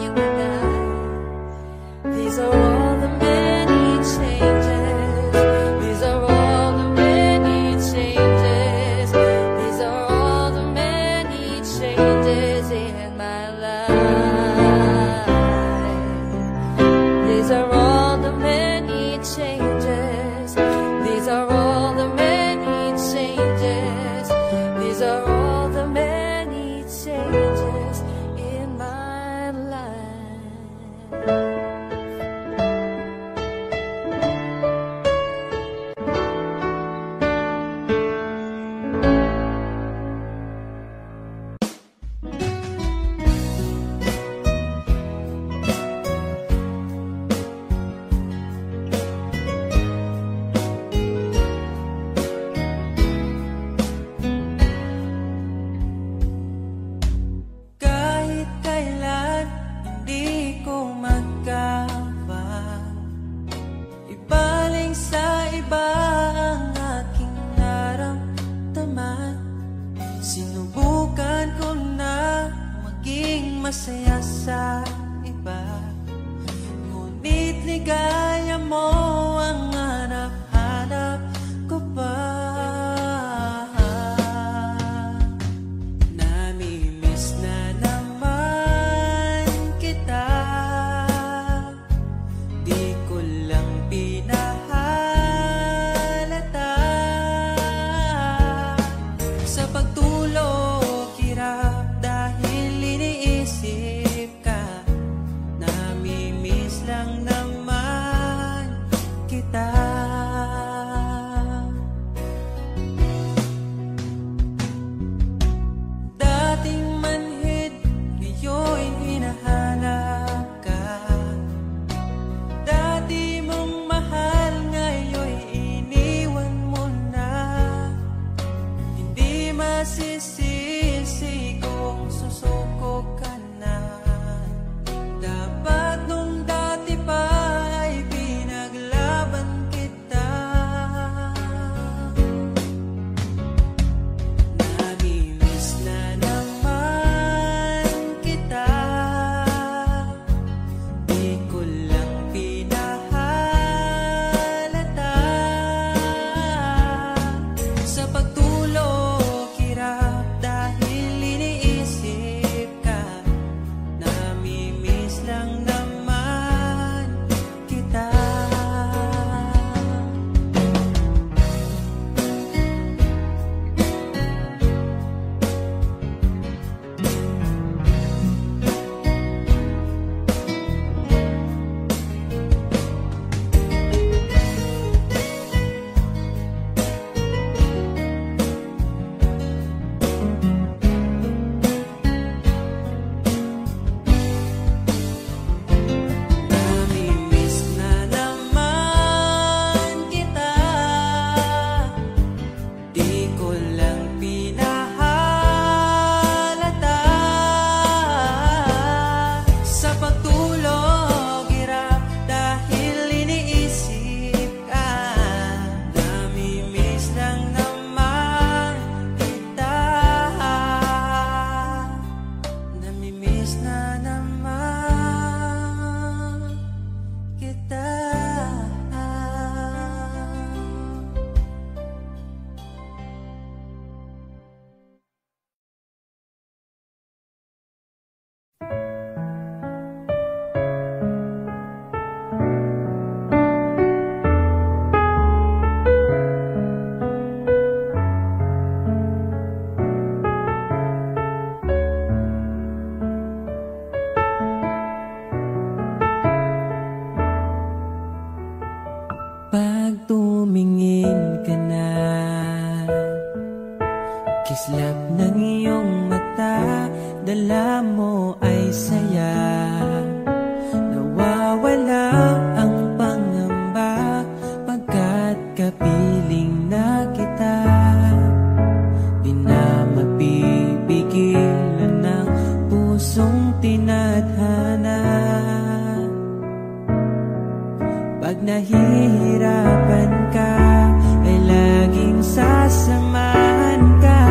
S4: You and I, these are all the many changes. These are all the many changes. These are all the many changes in my life. These are all the many changes. These are all the many changes. These are all the many changes in my life. Kahit kailan hindi ko magkawa, ibaling sa iba ang aking naramdaman. Sinubukan ko na maging masaya sa iba, ngunit ligaya mo ang hanap-hanap ko pa. Namimiss na naman kita, di ko lang pinahalata. Sa pagtulog, hirap dahil iniisip ka. Namimiss lang naman
S1: Pag tumingin ka na, kislap ng iyong mata, dala mo ay saya. Nawawala ang pangamba pagkat kapiling na kita. Di na mapipigilan ng pusong tinadhana. Pag nahihirapan ka, ay laging sasamahan ka.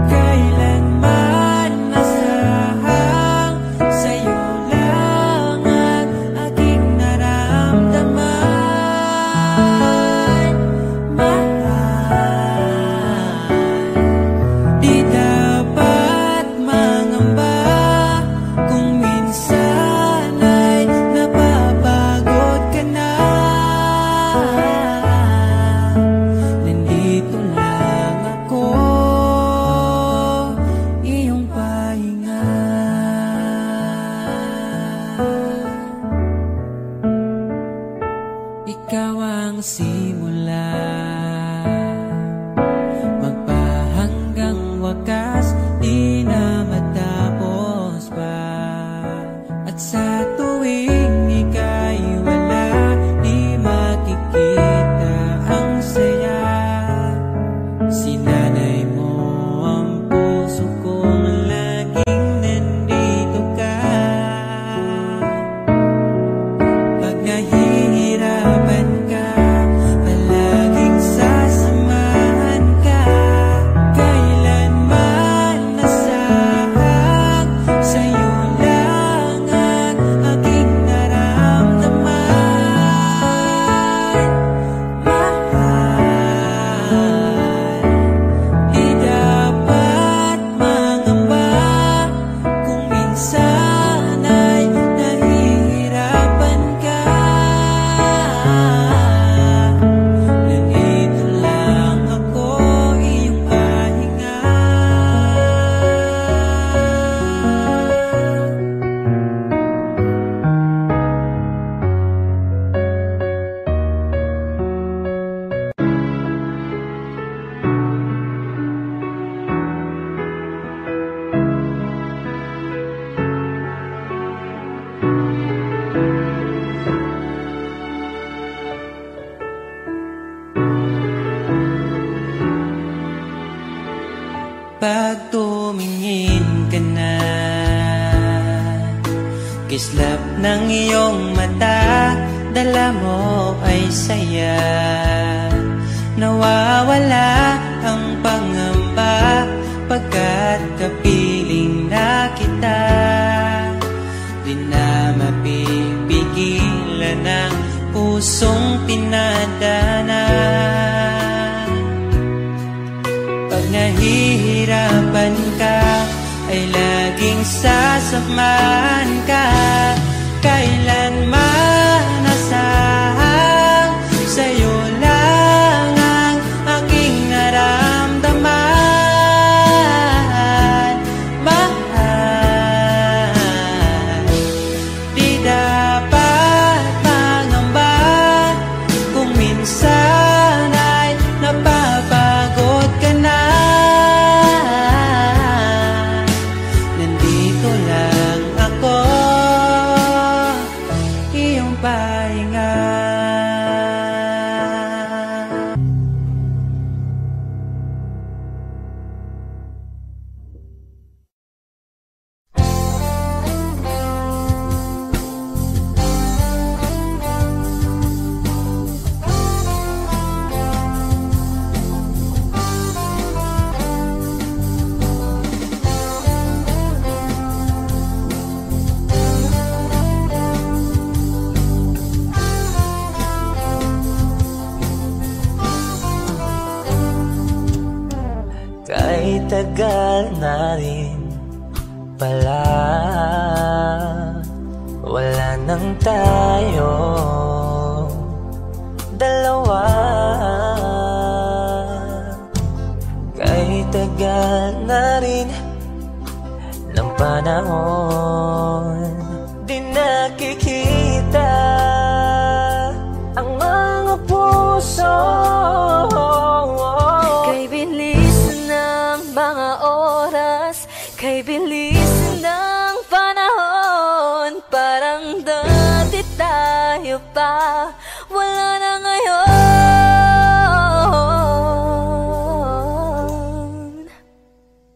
S1: Kailanman masahang sa'yo lang ang aking naramdaman. Mahal, di dapat mangamba kung minsan ay napapagod ka na. Nandito lang ako, iyong pahinga. Ikaw ang simula, magpahanggang wakas, di na matapos pa. At sa tuwing ika'y wala, di makikita ang saya. Sinanay mo ang puso kong laging nandito ka. Pag nahihirapan ka, palaging sasamahan ka. Kailanman nasahang sa'yo lang ang aking naramdaman. Mahal, di dapat mangamba kung minsan ay nahihirapan ka. Nandito lang ako, iyong pahinga. Pag tumingin ka na, kislap ng iyong mata, dala mo ay saya. Nawawala ang pangamba pagkat kapiling na kita. Di na mapipigilan ang pusong tinadana. Pag nahihirapan ka, ay laging sasamahan ka. Kailanman nasahang sa'yo lang ang aking naramdaman. Mahal, di dapat mangamba kung minsan ay napapagod ka na. Nandito lang ako, iyong pahinga.
S4: Kahit tagal na rin pala, wala nang tayo dalawa. Kahit tagal na rin ng panahon, di nakikita ang mga puso.
S2: Kay bilis ng mga oras, kay bilis ng panahon, parang dati tayo pa, wala na ngayon.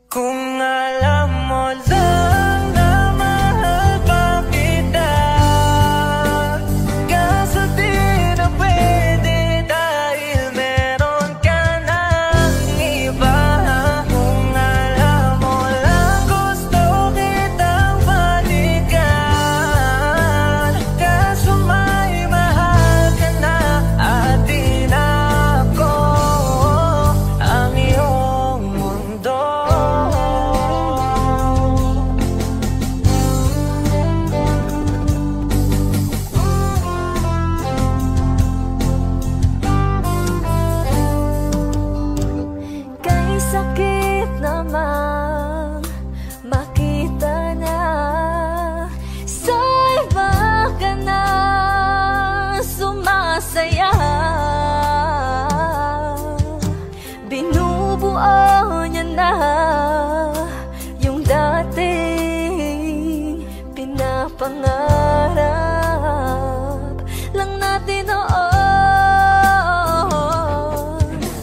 S4: Kung alam mo lang na mahal pa kita, kaso di na pwede dahil meron ka ng iba. Kung alam mo lang gusto kitang balikan, kaso may mahal ka na at di na ako ang iyong mundo.
S2: Kay sakit namang makita na sa iba ka na sumasaya. Binubuo niya na yung dating pinapangarap lang natin noon.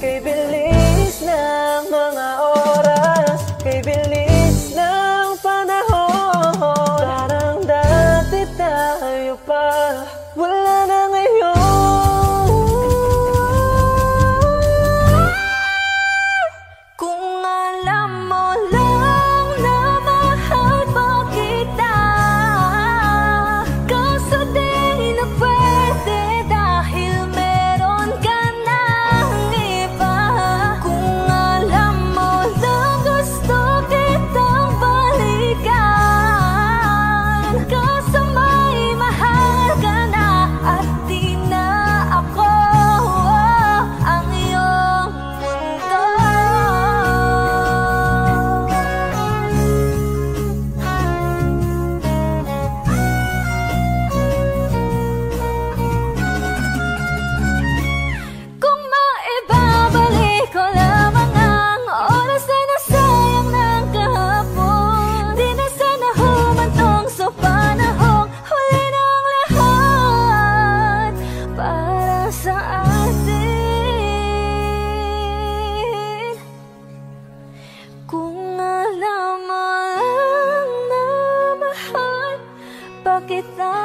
S4: Kay bilis ng mga oras, kay bilis ng panahon, parang dati tayo pa, wala na ngayon.
S2: Kung alam mo lang na mahal pa kita, kaso di na pwede dahil meron ka ng iba. Kung alam mo lang gusto kitang balikan, kaso may mahal ka na at di na ako ang iyong mundo. Kung maibabalik ko lamang ang oras na nasayang ng kahapon, di na sana humantong sa panahong huli ng lahat para sa atin. Kung alam mo lang na mahal pa kita,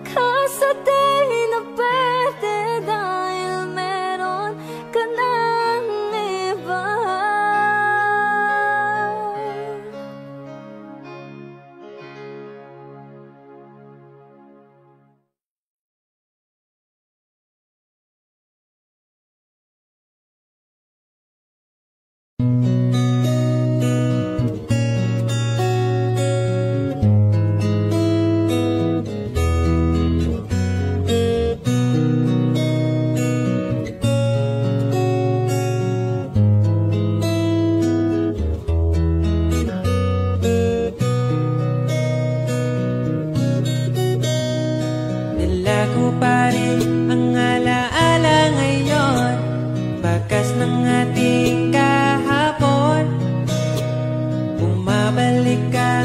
S2: kaso di na pwede dahil meron ka ng iba.
S1: Dala ko pa rin ang alaala ngayon, bakas ng ating kahapon. Bumabalik ka,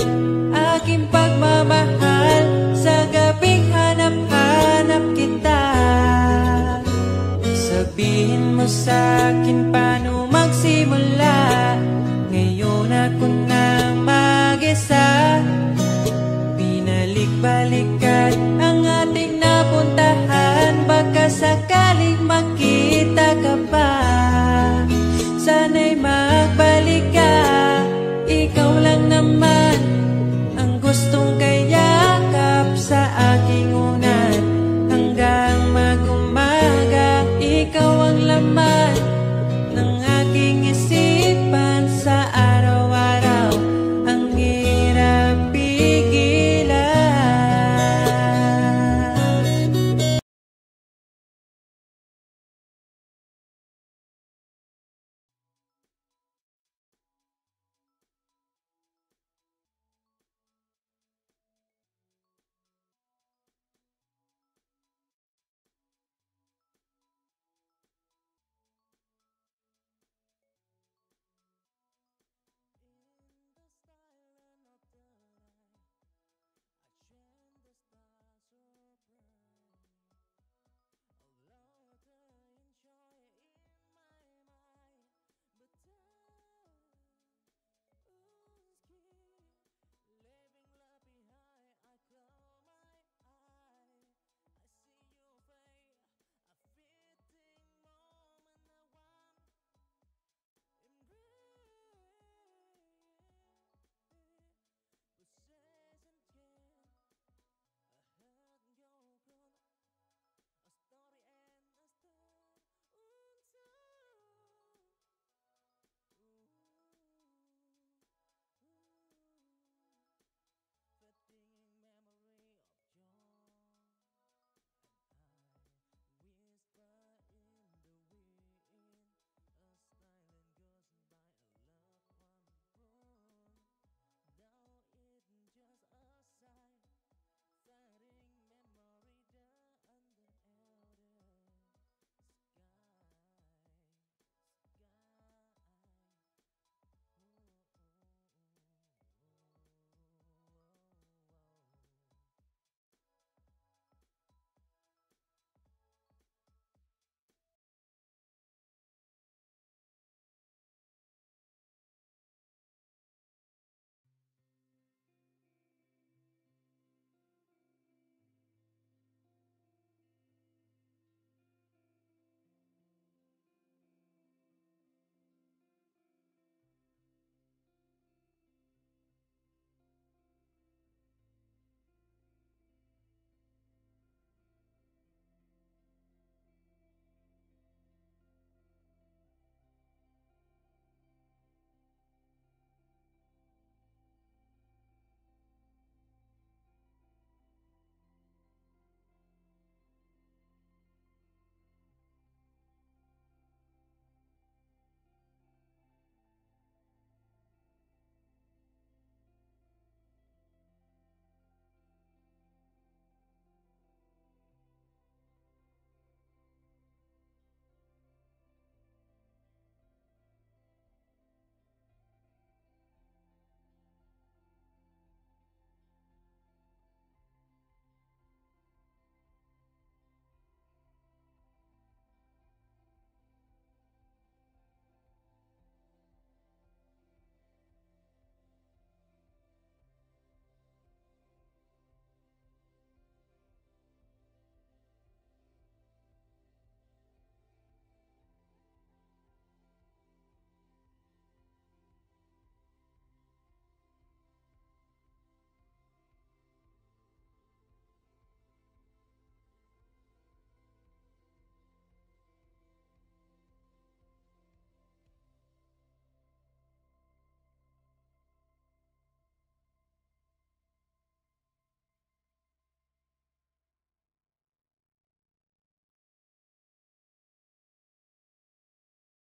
S1: aking pagmamahal, sa gabing hanap-hanap kita. Sabihin mo sa'kin paano magsimula, ngayon ako na mag-isa. Binalik-balik